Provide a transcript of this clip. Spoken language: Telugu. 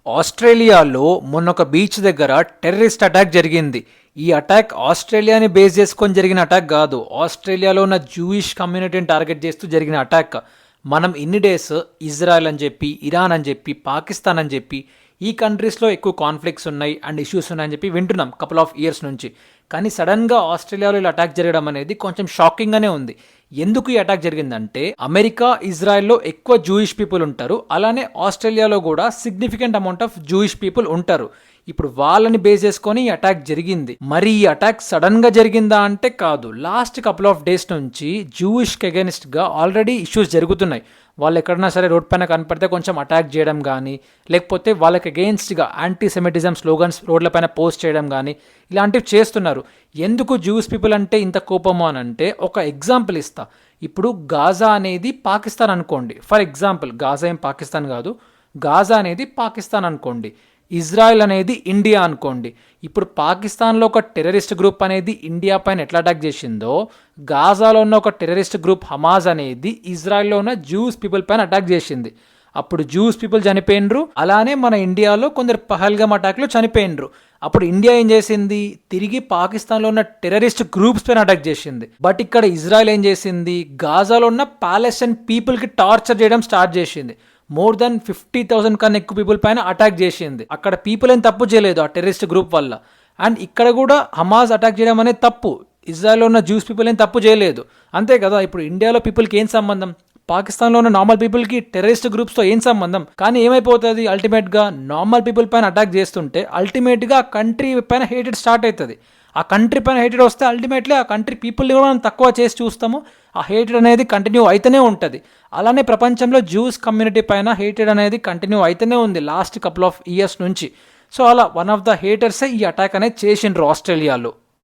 ఆస్ట్రేలియాలో మొన్న ఒక బీచ్ దగ్గర టెర్రరిస్ట్ అటాక్ జరిగింది. ఈ అటాక్ ఆస్ట్రేలియాని బేస్ చేసుకొని జరిగిన అటాక్ కాదు, ఆస్ట్రేలియాలో ఉన్న జూయిష్ కమ్యూనిటీని టార్గెట్ చేస్తూ జరిగిన అటాక్. మనం ఇన్ని డేస్ ఇజ్రాయెల్ అని చెప్పి, ఇరాన్ అని చెప్పి, పాకిస్తాన్ అని చెప్పి ఈ కంట్రీస్లో ఎక్కువ కాన్ఫ్లిక్ట్స్ ఉన్నాయి అండ్ ఇష్యూస్ ఉన్నాయని చెప్పి వింటున్నాం కపుల్ ఆఫ్ ఇయర్స్ నుంచి. కానీ సడన్గా ఆస్ట్రేలియాలో ఇలా అటాక్ జరగడం అనేది కొంచెం షాకింగ్గానే ఉంది. ఎందుకు ఈ అటాక్ జరిగిందంటే, అమెరికా, ఇజ్రాయెల్లో ఎక్కువ జూయిష్ పీపుల్ ఉంటారు, అలానే ఆస్ట్రేలియాలో కూడా significant amount of Jewish people ఉంటారు. ఇప్పుడు వాళ్ళని బేస్ చేసుకొని ఈ అటాక్ జరిగింది. మరి ఈ అటాక్ సడన్ గా జరిగిందా అంటే కాదు. లాస్ట్ కపుల్ ఆఫ్ డేస్ నుంచి జూయిష్ అగైనిస్ట్ గా ఆల్రెడీ ఇష్యూస్ జరుగుతున్నాయి. వాళ్ళు ఎక్కడన్నా సరే రోడ్ పైన కనపడితే కొంచెం అటాక్ చేయడం కానీ, లేకపోతే వాళ్ళకి అగెయిన్స్ట్గా యాంటీ సెమిటిజం స్లోగన్స్ రోడ్లపైన పోస్ట్ చేయడం కానీ ఇలాంటివి చేస్తున్నారు. ఎందుకు జూయిష్ పీపుల్ అంటే ఇంత కోపము అని అంటే ఒక ఎగ్జాంపుల్ ఇస్తా. ఇప్పుడు గాజా అనేది పాకిస్తాన్ అనుకోండి, ఫర్ ఎగ్జాంపుల్. గాజా ఏం పాకిస్తాన్ కాదు, గాజా అనేది పాకిస్తాన్ అనుకోండి. ఇజ్రాయెల్ అనేది ఇండియా అనుకోండి. ఇప్పుడు పాకిస్తాన్లో ఒక టెర్రరిస్ట్ గ్రూప్ అనేది ఇండియా పైన ఎట్లా అటాక్ చేసిందో, గాజాలో ఉన్న ఒక టెర్రరిస్ట్ గ్రూప్ హమాజ్ అనేది ఇజ్రాయెల్లో ఉన్న జూస్ పీపుల్ పైన అటాక్ చేసింది. అప్పుడు జూస్ పీపుల్ చనిపోయినరు, అలానే మన ఇండియాలో కొందరు పహల్గామ్ అటాక్లో చనిపోయినరు. అప్పుడు ఇండియా ఏం చేసింది, తిరిగి పాకిస్తాన్లో ఉన్న టెర్రరిస్ట్ గ్రూప్స్ పైన అటాక్ చేసింది. బట్ ఇక్కడ ఇజ్రాయెల్ ఏం చేసింది, గాజాలో ఉన్న పాలెస్టైన్ పీపుల్కి టార్చర్ చేయడం స్టార్ట్ చేసింది. మోర్ దెన్ 50,000 కన్నా ఎక్కువ పీపుల్ పైన అటాక్ చేసింది. అక్కడ పీపుల్ ఏం తప్పు చేయలేదు ఆ టెర్రరిస్ట్ గ్రూప్ వల్ల. అండ్ ఇక్కడ కూడా హమాజ్ అటాక్ చేయడం అనేది తప్పు, ఇజ్రాయెల్లో ఉన్న జూస్ పీపుల్ ఏం తప్పు చేయలేదు. అంతే కదా. ఇప్పుడు ఇండియాలో పీపుల్కి ఏం సంబంధం, పాకిస్తాన్లో ఉన్న నార్మల్ పీపుల్కి టెర్రరిస్ట్ గ్రూప్స్తో ఏం సంబంధం? కానీ ఏమైపోతుంది, అల్టిమేట్గా నార్మల్ పీపుల్ పైన అటాక్ చేస్తుంటే అల్టిమేట్గా ఆ కంట్రీ పైన హేటెడ్ స్టార్ట్ అవుతుంది. ఆ కంట్రీ పైన హేటెడ్ వస్తే అల్టిమేట్లీ ఆ కంట్రీ పీపుల్ని కూడా మనం తక్కువ చేసి చూస్తాము. ఆ హేటెడ్ అనేది కంటిన్యూ అయితేనే ఉంటుంది. అలానే ప్రపంచంలో జూస్ కమ్యూనిటీ పైన హేటెడ్ అనేది కంటిన్యూ అయితేనే ఉంది లాస్ట్ కపుల్ ఆఫ్ ఇయర్స్ నుంచి. సో అలా వన్ ఆఫ్ ద హేటర్సే ఈ అటాక్ అనేది చేసిండ్రు ఆస్ట్రేలియాలో.